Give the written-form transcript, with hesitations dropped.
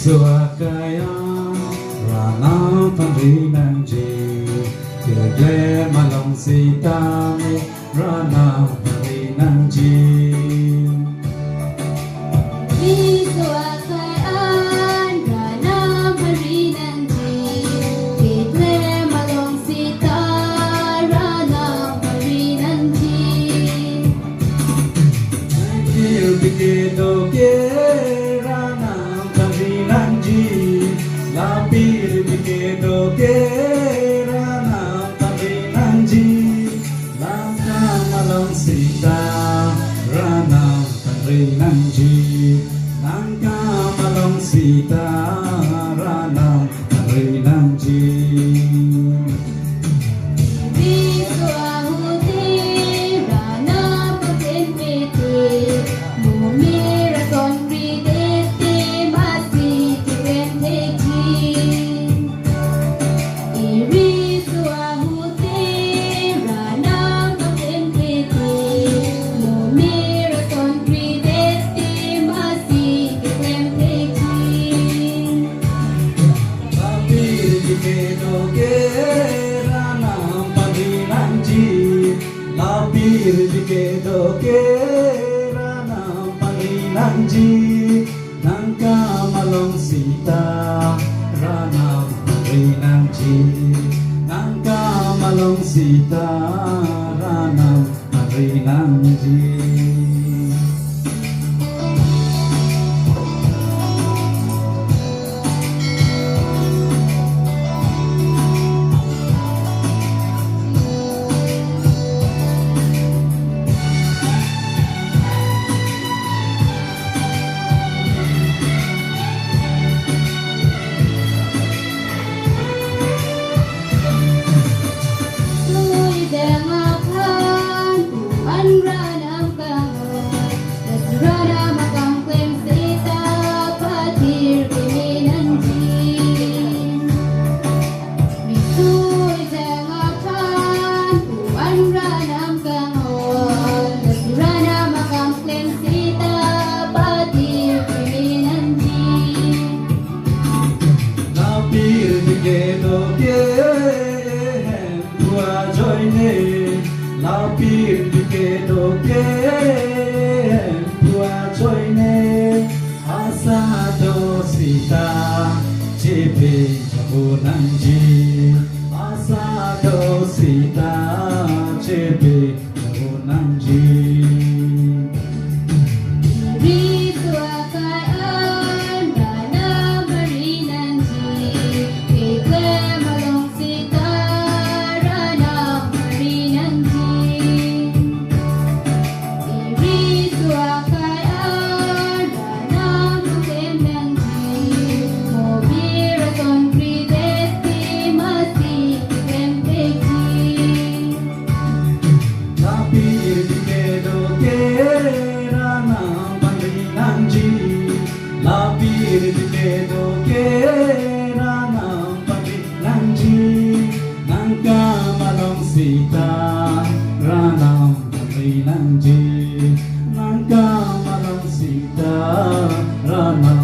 Suakaya Rana Parinanji Kile Malong Sitami Rana Parinanji Lapir bikedo kerana Parinanji Langka malong sita rana Parinanji Langka malong sita rana Parinanji Lapir bikedo kerana Parinanji Nangka malong sita rana Parinanji Nangka malong sita rana Parinanji Lapir bikedo bua joine asado sita cepe jabunanji asado sita cepe jabunanji Lapir bikedo kerana Parinanji Nangka malong sita rana Parinanji Nangka malong sita rana